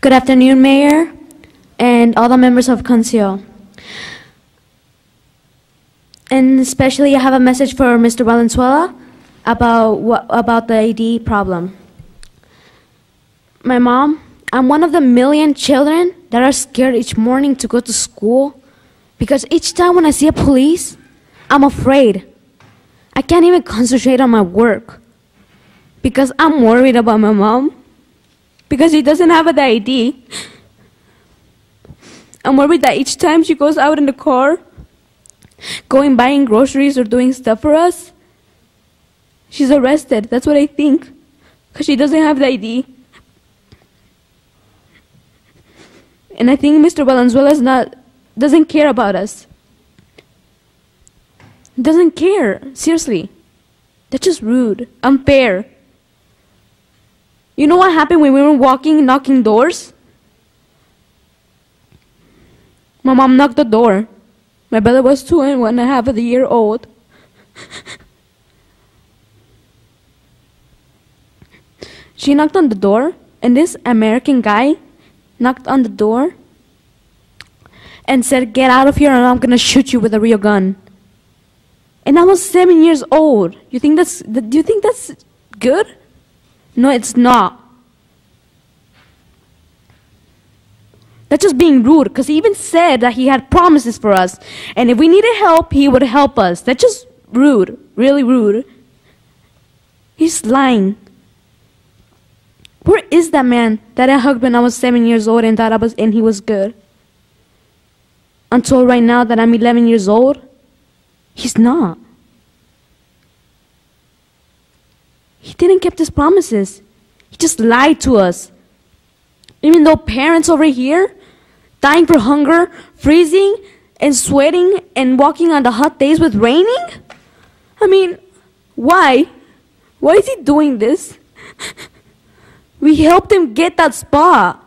Good afternoon, Mayor, and all the members of Council. And especially, I have a message for Mr. Valenzuela about the ID problem. My mom, I'm one of the million children that are scared each morning to go to school because each time when I see a police, I'm afraid. I can't even concentrate on my work because I'm worried about my mom because she doesn't have an ID. I'm worried that each time she goes out in the car, buying groceries or doing stuff for us, she's arrested. That's what I think, because she doesn't have the ID. And I think Mr. Valenzuela doesn't care about us. Doesn't care, seriously. That's just rude, unfair. You know what happened when we were walking, knocking doors? My mom knocked the door. My brother was 2.5 years old. She knocked on the door, and this American guy knocked on the door and said, "Get out of here or I'm gonna shoot you with a real gun." And I was 7 years old. Do you think that's good? No, it's not. That's just being rude, because he even said that he had promises for us. And if we needed help, he would help us. That's just rude, really rude. He's lying. Where is that man that I hugged when I was 7 years old and thought he was good? Until right now that I'm 11 years old, he's not. He didn't keep his promises. He just lied to us. Even though parents over here, dying for hunger, freezing and sweating and walking on the hot days with raining? I mean, why? Why is he doing this? We helped him get that spot.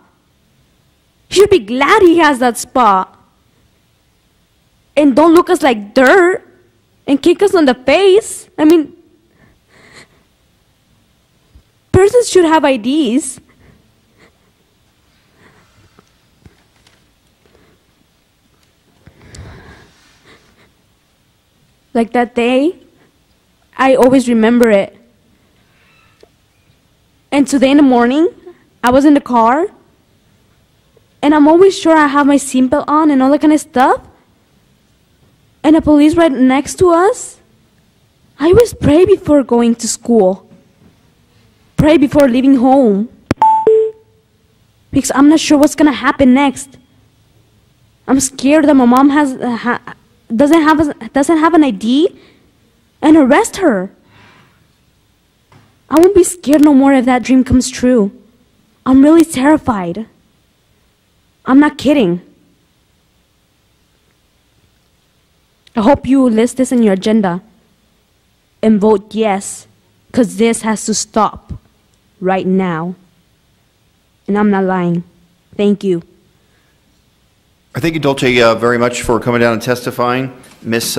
He should be glad he has that spot. And don't look us like dirt and kick us on the face. I mean, persons should have IDs. Like that day, I always remember it. And today in the morning, I was in the car, and I'm always sure I have my seatbelt on and all that kind of stuff. And a police right next to us. I always pray before going to school. Pray before leaving home. Because I'm not sure what's going to happen next. I'm scared that my mom doesn't have an ID and arrest her. I won't be scared no more if that dream comes true. I'm really terrified. I'm not kidding. I hope you list this in your agenda and vote yes, because this has to stop right now. And I'm not lying. Thank you. I thank you, Dolce, very much for coming down and testifying. Ms.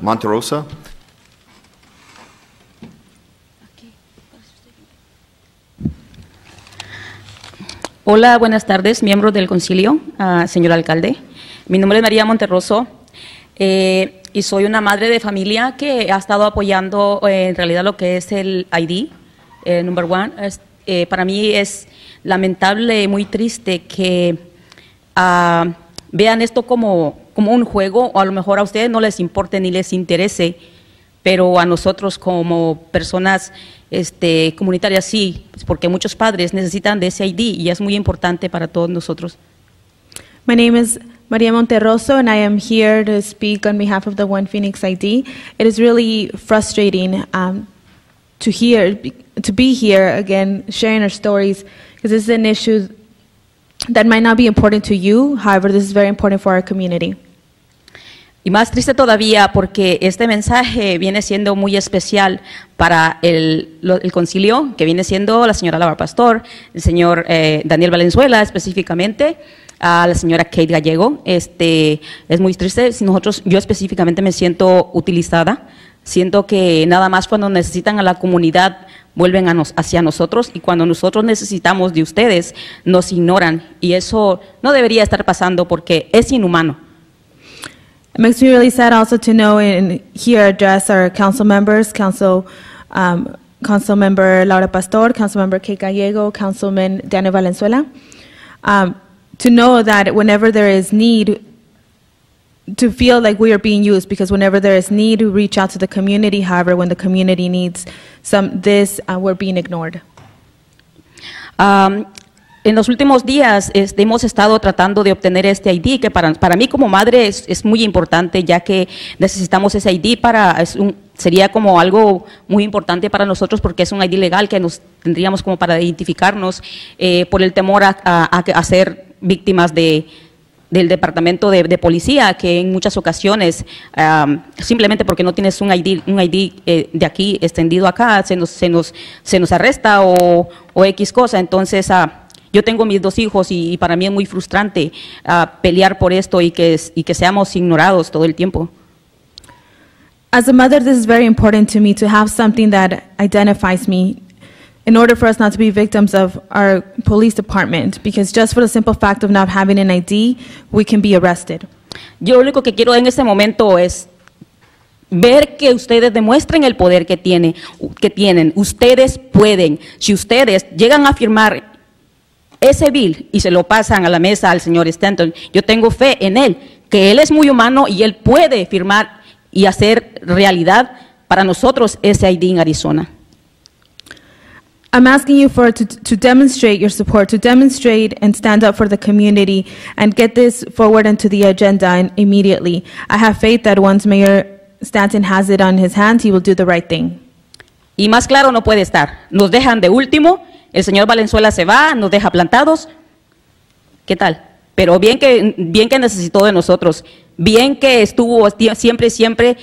Monterosa. Hola, buenas tardes, miembros del concilio, señor alcalde. Mi nombre es María Monterroso y soy una madre de familia que ha estado apoyando en realidad lo que es el ID, number one. Para mí es lamentable, muy triste que vean esto como un juego, o a lo mejor a ustedes no les importe ni les interese, pero a nosotros como personas comunitarias sí, porque muchos padres necesitan de ese ID y es muy importante para todos nosotros. My name is Maria Monterroso, and I am here to speak on behalf of the One Phoenix ID. It is really frustrating to be here again, sharing our stories, because this is an issue that might not be important to you. However, this is very important for our community. Y más triste todavía porque este mensaje viene siendo muy especial para el concilio, que viene siendo la señora Laura Pastor, el señor Daniel Valenzuela específicamente, a la señora Kate Gallego. Es muy triste. Yo específicamente me siento utilizada. Siento que nada más cuando necesitan a la comunidad vuelven hacia nosotros, y cuando nosotros necesitamos de ustedes, nos ignoran, y eso no debería estar pasando porque es inhumano. It makes me really sad also to know and here address our council members, Council Member Laura Pastor, Council Member Kate Gallego, Councilman Daniel Valenzuela, to know that whenever there is need, to feel like we are being used, because whenever there is need, we reach out to the community. However, when the community needs we're being ignored. En los últimos días hemos estado tratando de obtener este ID, que para mí como madre es muy importante, ya que necesitamos ese ID sería como algo muy importante para nosotros, porque es un ID legal que nos tendríamos como para identificarnos, por el temor a ser víctimas del departamento de policía, que en muchas ocasiones, simplemente porque no tienes un ID de aquí extendido acá, se nos arresta o X cosa. Entonces, yo tengo mis 2 hijos y para mí es muy frustrante pelear por esto y que seamos ignorados todo el tiempo. As a mother, this is very important to me, to have something that identifies me in order for us not to be victims of our police department, because just for the simple fact of not having an ID, we can be arrested. Yo lo único que quiero en este momento es ver que ustedes demuestren el poder que tienen. Ustedes pueden. Si ustedes llegan a firmar ese bill y se lo pasan a la mesa al señor Stanton, yo tengo fe en él, que él es muy humano y él puede firmar y hacer realidad para nosotros ese ID en Arizona. I'm asking you to demonstrate your support, to demonstrate and stand up for the community and get this forward into the agenda immediately. I have faith that once Mayor Stanton has it on his hands, he will do the right thing. Y más claro no puede estar. Nos dejan de último, el señor Valenzuela se va, nos deja plantados. ¿Qué tal? Pero bien que necesitó de nosotros, bien que estuvo siempre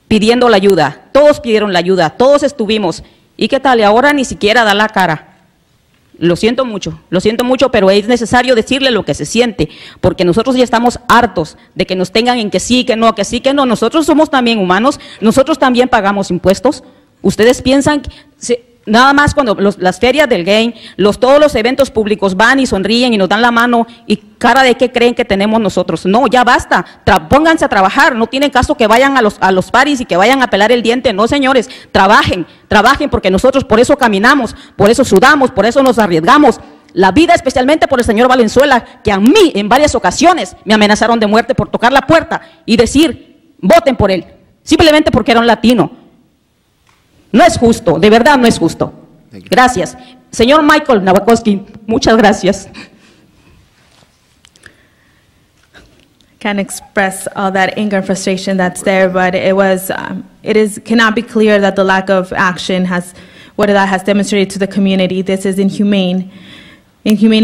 pidiendo la ayuda. Todos pidieron la ayuda, todos estuvimos. ¿Y qué tal? Y ahora ni siquiera da la cara. Lo siento mucho, pero es necesario decirle lo que se siente, porque nosotros ya estamos hartos de que nos tengan en que sí, que no, que sí, que no. Nosotros somos también humanos, nosotros también pagamos impuestos. Ustedes piensan que nada más cuando las ferias del game, todos los eventos públicos van y sonríen y nos dan la mano, y cara de qué creen que tenemos nosotros. No, ya basta, pónganse a trabajar, no tiene caso que vayan a los paris y que vayan a pelar el diente. No, señores, trabajen, porque nosotros por eso caminamos, por eso sudamos, por eso nos arriesgamos la vida, especialmente por el señor Valenzuela, que a mí en varias ocasiones me amenazaron de muerte por tocar la puerta y decir, voten por él, simplemente porque era un latino. No es justo, de verdad no es justo. Gracias. Señor Michael Nowakowski, muchas gracias. Can't express all that anger and frustration that's there, but cannot be clear that the lack of action has demonstrated to the community. This is inhumane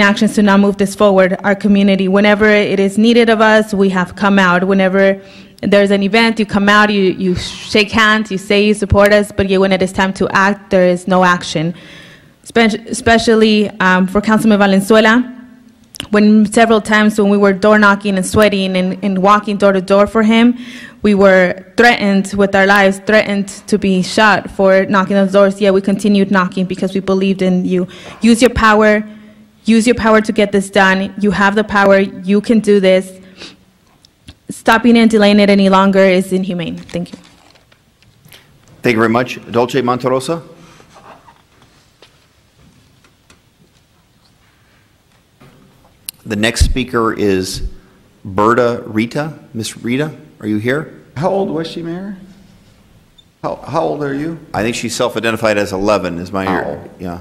actions to not move this forward. Our community, whenever it is needed of us, we have come out. Whenever there's an event, you come out, you shake hands, you say you support us, but yet when it is time to act, there is no action. Especially for Councilman Valenzuela, when several times when we were door knocking and sweating and walking door to door for him, we were threatened with our lives, threatened to be shot for knocking those doors. Yet we continued knocking because we believed in you. Use your power to get this done. You have the power, you can do this. Stopping and delaying it any longer is inhumane. Thank you. Thank you very much. Dolce Monterosa. The next speaker is Berta Rita. Miss Rita, are you here? How old was she, Mayor? How old are you? I think she's self-identified as 11, is my Wow. yeah.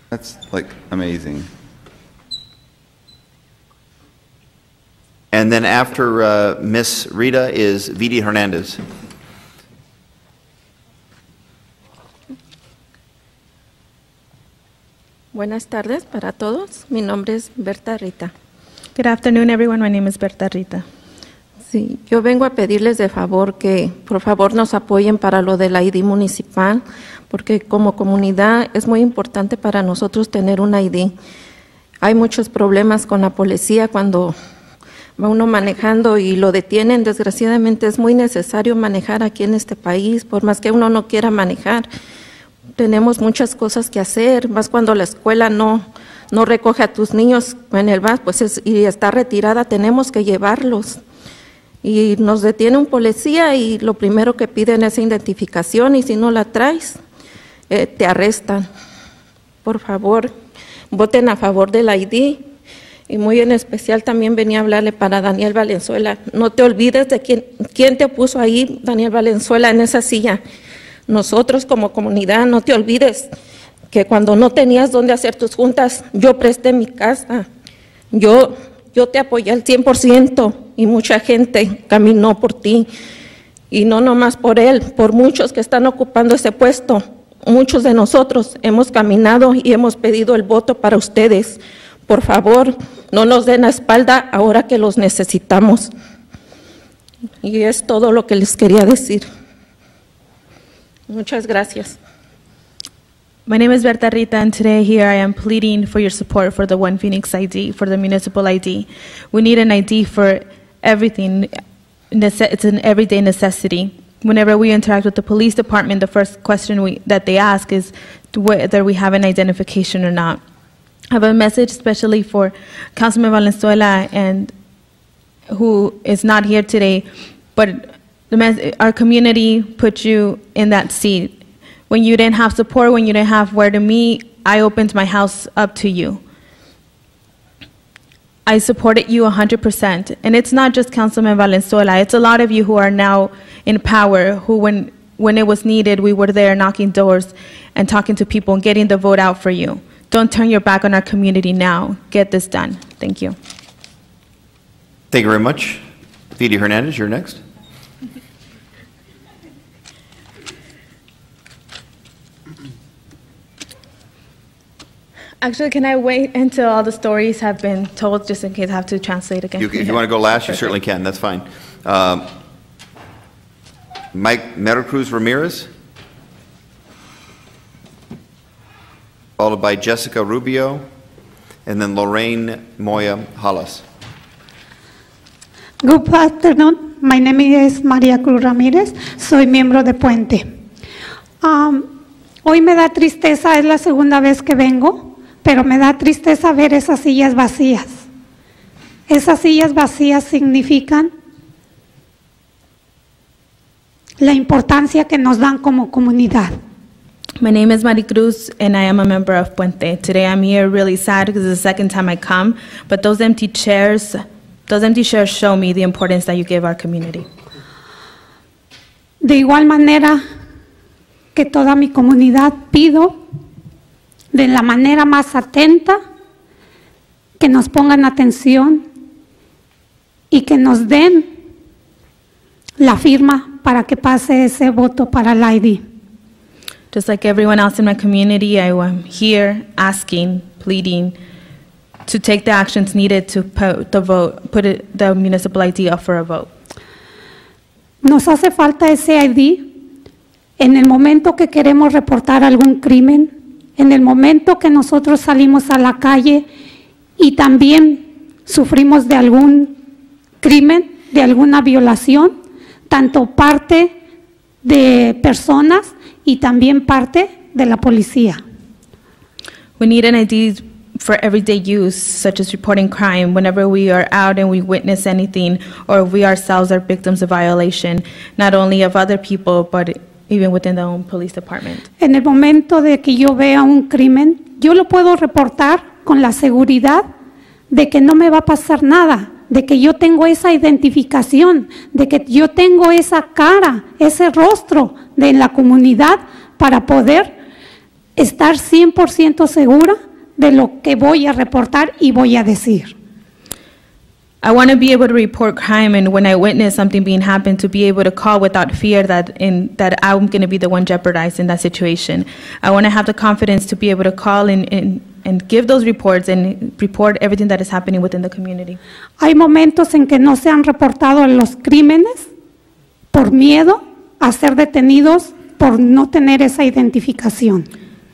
That's like amazing. And then after Miss Rita is Vidi Hernandez. Buenas tardes para todos. Mi nombre es Berta Rita. Good afternoon, everyone. My name is Berta Rita. Sí, yo vengo a pedirles de favor que por favor nos apoyen para lo del ID municipal, porque como comunidad es muy importante para nosotros tener un ID. Hay muchos problemas con la policía cuando va uno manejando y lo detienen. Desgraciadamente es muy necesario manejar aquí en este país, por más que uno no quiera manejar, tenemos muchas cosas que hacer, más cuando la escuela no recoge a tus niños en el bus, pues y está retirada, tenemos que llevarlos. Y nos detiene un policía y lo primero que piden es identificación y si no la traes, te arrestan. Por favor, voten a favor del ID. Y muy en especial también venía a hablarle para Daniel Valenzuela. No te olvides de quién te puso ahí, Daniel Valenzuela, en esa silla. Nosotros como comunidad, no te olvides que cuando no tenías dónde hacer tus juntas, yo presté mi casa. Yo te apoyé al 100% y mucha gente caminó por ti. Y no nomás por él, por muchos que están ocupando ese puesto. Muchos de nosotros hemos caminado y hemos pedido el voto para ustedes. Por favor, no nos den la espalda ahora que los necesitamos. Y es todo lo que les quería decir. Muchas gracias. My name is Berta Rita, and today here I am pleading for your support for the One Phoenix ID, for the municipal ID. We need an ID for everything. It's an everyday necessity. Whenever we interact with the police department, the first question that they ask is whether we have an identification or not. I have a message especially for Councilman Valenzuela, and who is not here today, but our community put you in that seat. When you didn't have support, when you didn't have where to meet, I opened my house up to you. I supported you 100%. And it's not just Councilman Valenzuela. It's a lot of you who are now in power, who when it was needed, we were there knocking doors and talking to people and getting the vote out for you. Don't turn your back on our community now. Get this done. Thank you. Thank you very much. Vidi Hernandez, you're next. Actually, can I wait until all the stories have been told, just in case I have to translate again? If you want to go last, you certainly can. That's fine. Mike Mericruz Ramirez, followed by Jessica Rubio, and then Lorraine Moya Halas. Good afternoon. My name is María Cruz Ramírez. Soy miembro de Puente. Hoy me da tristeza, es la segunda vez que vengo, pero me da tristeza ver esas sillas vacías. Esas sillas vacías significan la importancia que nos dan como comunidad. My name is Maricruz, and I am a member of Puente. Today I'm here really sad because it's the second time I come, but those empty chairs show me the importance that you give our community. De igual manera que toda mi comunidad, pido de la manera más atenta que nos pongan atención y que nos den la firma para que pase ese voto para el ID. Just like everyone else in my community, I am here asking, pleading to take the actions needed to put the municipal ID up for a vote. Nos hace falta ese ID en el momento que queremos reportar algún crimen, en el momento que nosotros salimos a la calle y también sufrimos de algún crimen, de alguna violación, tanto parte de personas y también parte de la policía. We need an ID for everyday use, such as reporting crime, whenever we are out and we witness anything, or we ourselves are victims of violation, not only of other people, but even within the own police department. En el momento de que yo vea un crimen, yo lo puedo reportar con la seguridad de que no me va a pasar nada, de que yo tengo esa identificación, de que yo tengo esa cara, ese rostro de la comunidad para poder estar 100% segura de lo que voy a reportar y voy a decir. I want to be able to report crime, and when I witness something being happen, to be able to call without fear that I'm going to be the one jeopardized in that situation. I want to have the confidence to be able to call and give those reports and report everything that is happening within the community. Hay momentos en que no se han reportado los crímenes por miedo a ser detenidos por no tener esa identificación.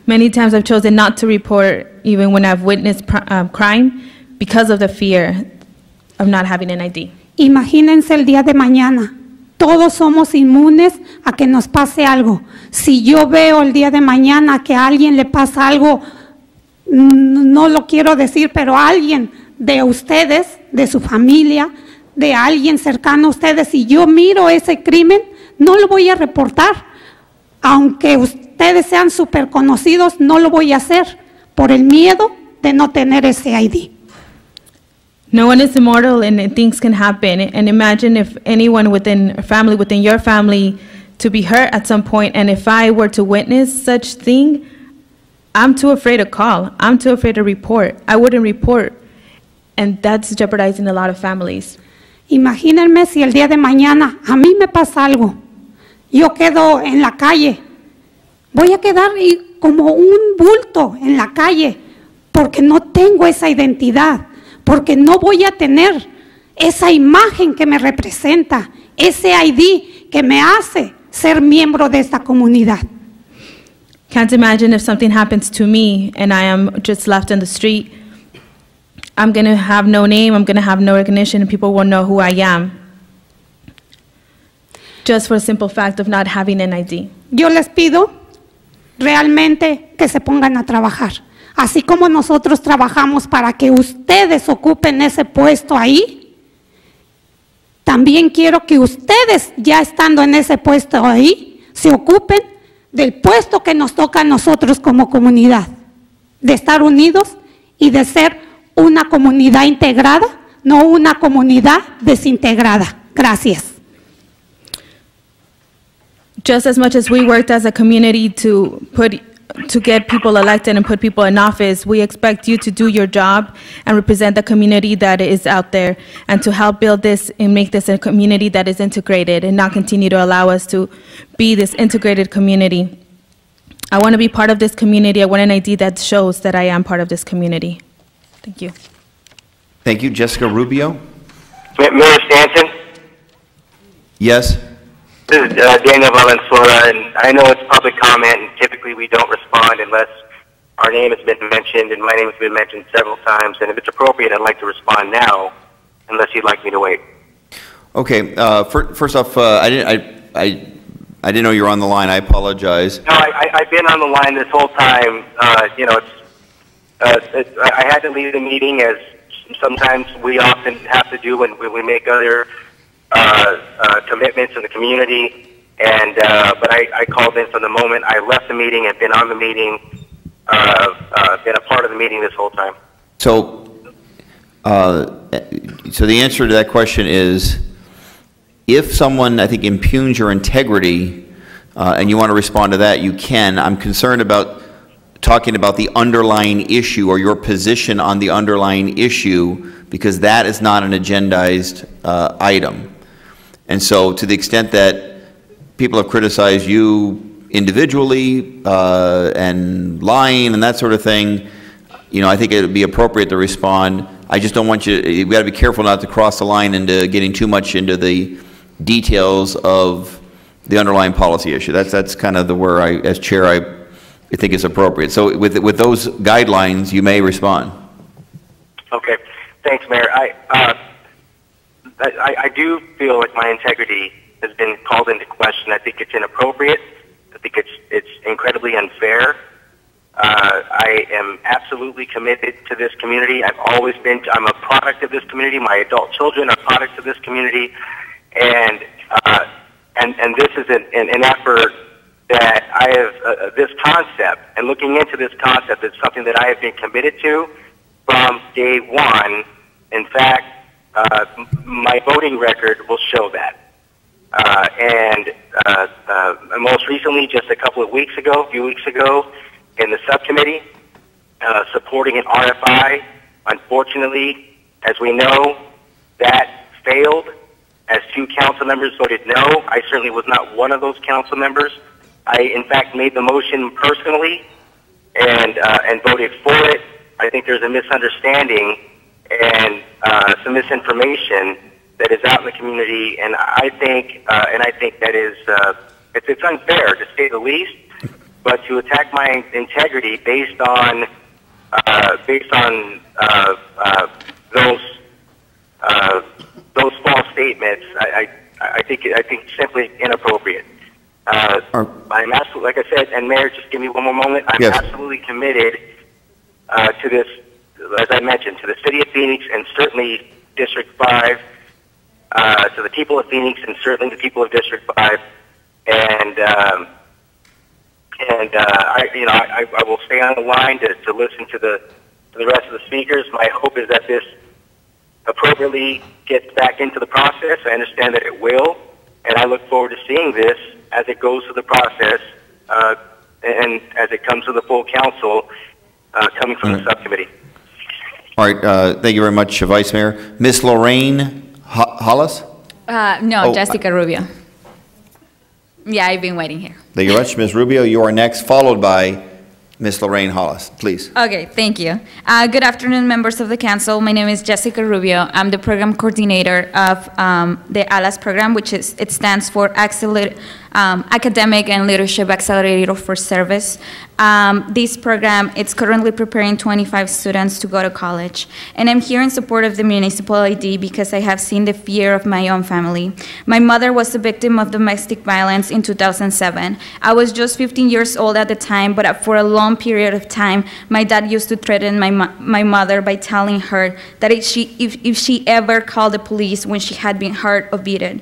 Many times I've chosen not to report even when I've witnessed crime because of the fear of not having an ID. Imagínense el día de mañana Todos somos inmunes a que nos pase algo. Si yo veo el día de mañana que a alguien le pasa algo, no lo quiero decir, pero a alguien de ustedes, de su familia, de alguien cercano a ustedes, si yo miro ese crimen, no lo voy a reportar. Aunque ustedes sean súper conocidos, no lo voy a hacer por el miedo de no tener ese ID. No one is immortal and things can happen. And imagine if anyone within a family, within your family, to be hurt at some point, and if I were to witness such thing, I'm too afraid to call. I'm too afraid to report. I wouldn't report. And that's jeopardizing a lot of families. Imagínense si el día de mañana a mí me pasa algo, yo quedo en la calle, voy a quedar como un bulto en la calle porque no tengo esa identidad, porque no voy a tener esa imagen que me representa, ese ID que me hace ser miembro de esta comunidad. Can't imagine if something happens to me and I am just left in the street. I'm going to have no name, I'm going to have no recognition, and people won't know who I am. Just for the simple fact of not having an ID. Yo les pido realmente que se pongan a trabajar. Así como nosotros trabajamos para que ustedes ocupen ese puesto ahí, también quiero que ustedes, ya estando en ese puesto ahí, se ocupen del puesto que nos toca a nosotros como comunidad, de estar unidos y de ser una comunidad integrada, no una comunidad desintegrada. Gracias. Just as much as we worked as a community to get people elected and put people in office, we expect you to do your job and represent the community that is out there, and to help build this and make this a community that is integrated and not continue to allow us to be this integrated community. I want to be part of this community. I want an ID that shows that I am part of this community. Thank you. Thank you. Jessica Rubio? Mayor Stanton, Yes? this is Daniel Valenzuela, and I know it's public comment, and typically we don't respond unless our name has been mentioned, and my name has been mentioned several times, and if it's appropriate, I'd like to respond now, unless you'd like me to wait. Okay, first off, I didn't know you were on the line. I apologize. No, I've been on the line this whole time. I had to leave the meeting, as sometimes we often have to do when we make other commitments in the community, and but I called in from the moment I left the meeting and been on the meeting, been a part of the meeting this whole time. So the answer to that question is, if someone, I think, impugns your integrity, and you want to respond to that, you can. I'm concerned about talking about the underlying issue or your position on the underlying issue, because that is not an agendized item. And so to the extent that people have criticized you individually and lying and that sort of thing, you know, I think it would be appropriate to respond. I just don't want you've got to be careful not to cross the line into getting too much into the details of the underlying policy issue. That's kind of where as chair, I think it's appropriate. So with those guidelines, you may respond. Okay, thanks, Mayor. I do feel like my integrity has been called into question. I think it's inappropriate. I think it's incredibly unfair. I am absolutely committed to this community. I've always been. I'm a product of this community. My adult children are products of this community, and this is an effort that I have. This concept and looking into this concept is something that I have been committed to from day one. In fact, my voting record will show that. And most recently, just a few weeks ago, in the subcommittee, supporting an RFI. Unfortunately, as we know, that failed as 2 council members voted no. I certainly was not one of those council members. I, in fact, made the motion personally and voted for it. I think there's a misunderstanding and some misinformation that is out in the community, and I think that is it's unfair, to say the least. But to attack my integrity based on those false statements, I think simply inappropriate. I'm absolutely, like I said, and Mayor, just give me one more moment. I'm absolutely committed to this, as I mentioned, to the city of Phoenix and certainly District 5, to the people of Phoenix and certainly the people of District 5, and I will stay on the line to listen to the rest of the speakers. My hope is that this appropriately gets back into the process. I understand that it will, and I look forward to seeing this as it goes through the process and as it comes to the full council coming from the subcommittee. All right, thank you very much, Vice Mayor. Ms. Lorraine Hollis? No, Jessica Rubio. Yeah, I've been waiting here. Thank you very much. Ms. Rubio, you are next, followed by Ms. Lorraine Hollis, please. Okay, thank you. Good afternoon, members of the council. My name is Jessica Rubio. I'm the program coordinator of the ALAS program, which it stands for Academic and Leadership Accelerator for Service. This program, it's currently preparing 25 students to go to college. And I'm here in support of the municipal ID because I have seen the fear of my own family. My mother was a victim of domestic violence in 2007. I was just 15 years old at the time, but for a long period of time, my dad used to threaten my mother by telling her that if she ever called the police when she had been hurt or beaten,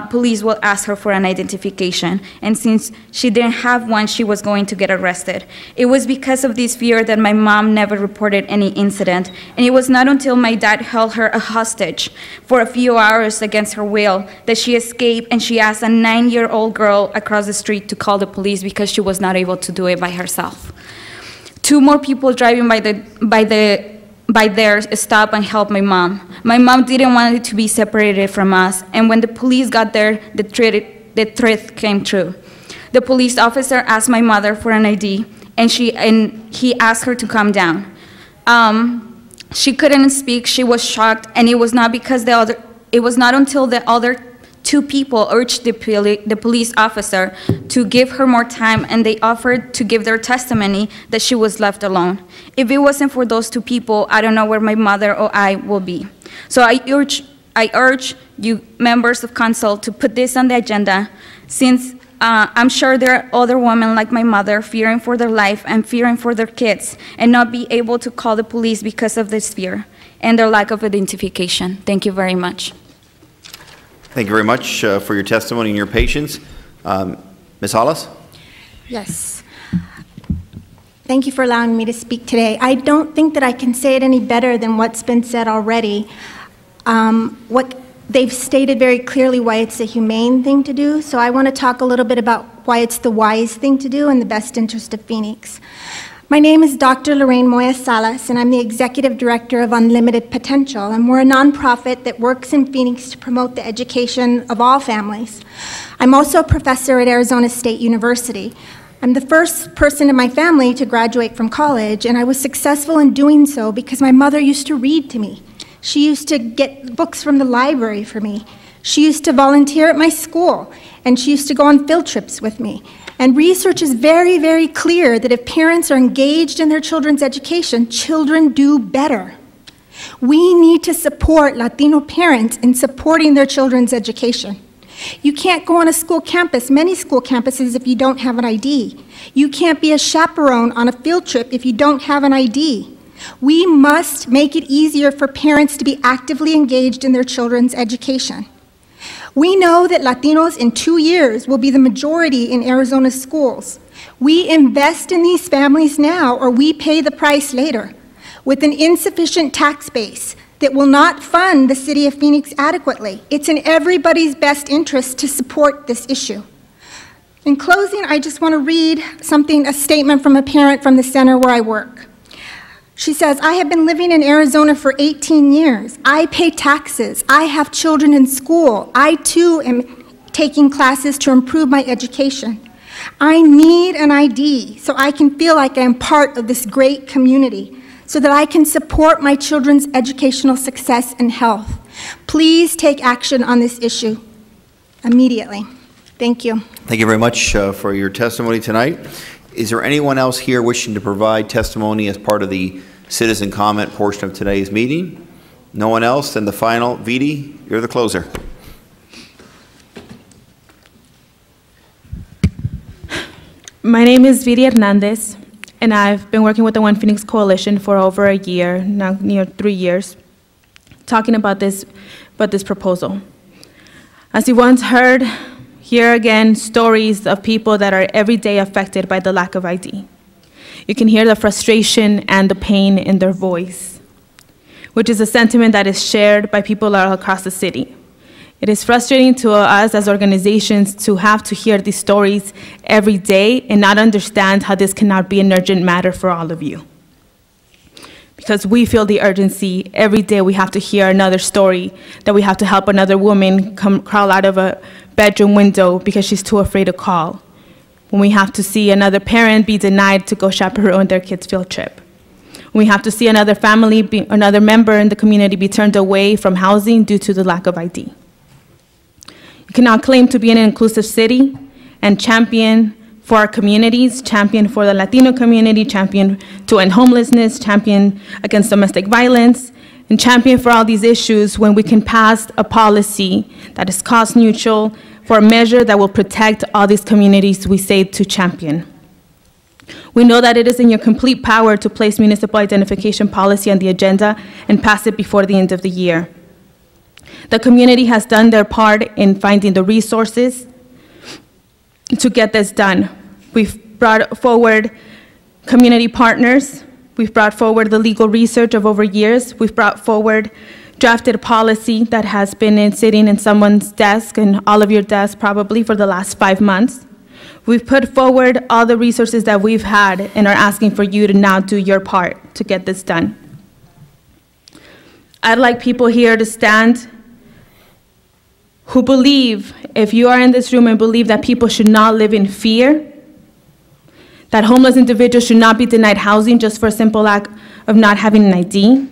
police will ask her for an identification. And since she didn't have one, she was going to get arrested. It was because of this fear that my mom never reported any incident, and it was not until my dad held her a hostage for a few hours against her will that she escaped, and she asked a 9-year-old girl across the street to call the police because she was not able to do it by herself. 2 more people driving by there stopped and helped my mom. My mom didn't want it to be separated from us, and when the police got there, the threat came true. The police officer asked my mother for an ID, and he asked her to calm down. She couldn't speak. She was shocked, and it was not until the other 2 people urged the police officer to give her more time, and they offered to give their testimony that she was left alone. If it wasn't for those 2 people, I don't know where my mother or I will be. So I urge you, members of council, to put this on the agenda, since I'm sure there are other women like my mother fearing for their life and fearing for their kids and not be able to call the police because of this fear and their lack of identification. Thank you very much. Thank you very much for your testimony and your patience. Ms. Hollis? Yes. Thank you for allowing me to speak today. I don't think that I can say it any better than what's been said already. They've stated very clearly why it's a humane thing to do, so I want to talk a little bit about why it's the wise thing to do in the best interest of Phoenix. My name is Dr. Lorraine Moya Salas, and I'm the Executive Director of Unlimited Potential, and we're a nonprofit that works in Phoenix to promote the education of all families. I'm also a professor at Arizona State University. I'm the first person in my family to graduate from college, and I was successful in doing so because my mother used to read to me. She used to get books from the library for me. She used to volunteer at my school, and she used to go on field trips with me. And research is very, very clear that if parents are engaged in their children's education, children do better. We need to support Latino parents in supporting their children's education. You can't go on a school campus, many school campuses, if you don't have an ID. You can't be a chaperone on a field trip if you don't have an ID. We must make it easier for parents to be actively engaged in their children's education. We know that Latinos in 2 years will be the majority in Arizona schools. We invest in these families now, or we pay the price later, with an insufficient tax base that will not fund the city of Phoenix adequately. It's in everybody's best interest to support this issue. In closing, I just want to read a statement from a parent from the center where I work. She says, I have been living in Arizona for 18 years. I pay taxes. I have children in school. I too am taking classes to improve my education. I need an ID so I can feel like I am part of this great community, so that I can support my children's educational success and health. Please take action on this issue immediately. Thank you. Thank you very much for your testimony tonight. Is there anyone else here wishing to provide testimony as part of the citizen comment portion of today's meeting? No one else? Then the final, Vidi, you're the closer. My name is Viri Hernandez, and I've been working with the One Phoenix Coalition for over a year, now near 3 years, talking about this proposal. As you once heard, here again, stories of people that are every day affected by the lack of ID. You can hear the frustration and the pain in their voice, which is a sentiment that is shared by people all across the city. It is frustrating to us as organizations to have to hear these stories every day and not understand how this cannot be an urgent matter for all of you. Because we feel the urgency. Every day we have to hear another story that we have to help another woman crawl out of a bedroom window because she's too afraid to call. When we have to see another parent be denied to go chaperone their kid's field trip. When we have to see another another member in the community be turned away from housing due to the lack of ID. You cannot claim to be an inclusive city and champion for our communities, champion for the Latino community, champion to end homelessness, champion against domestic violence, and champion for all these issues when we can pass a policy that is cost neutral for a measure that will protect all these communities we say to champion. We know that it is in your complete power to place municipal identification policy on the agenda and pass it before the end of the year. The community has done their part in finding the resources to get this done. We've brought forward community partners. We've brought forward the legal research of over years. We've brought forward drafted policy that has been sitting in someone's desk and all of your desks probably for the last 5 months. We've put forward all the resources that we've had and are asking for you to now do your part to get this done. I'd like people here to stand who believe, if you are in this room and believe that people should not live in fear, that homeless individuals should not be denied housing just for a simple act of not having an ID.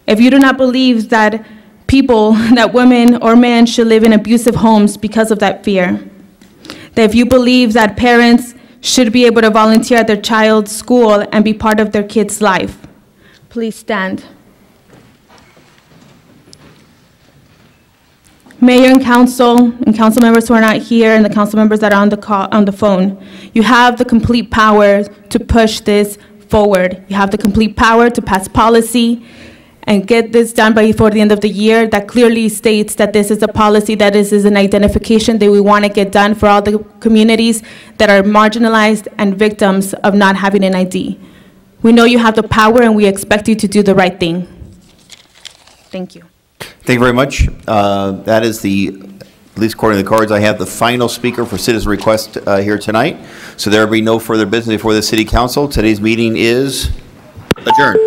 If you do not believe that people, that women or men should live in abusive homes because of that fear, that if you believe that parents should be able to volunteer at their child's school and be part of their kid's life, please stand. Mayor and council members who are not here and the council members that are on the phone, you have the complete power to push this forward. You have the complete power to pass policy and get this done before the end of the year that clearly states that this is a policy, that this is an identification that we want to get done for all the communities that are marginalized and victims of not having an ID. We know you have the power and we expect you to do the right thing. Thank you. Thank you very much. That is at least according to the cards, I have the final speaker for citizen request here tonight. So there will be no further business before the City Council. Today's meeting is adjourned.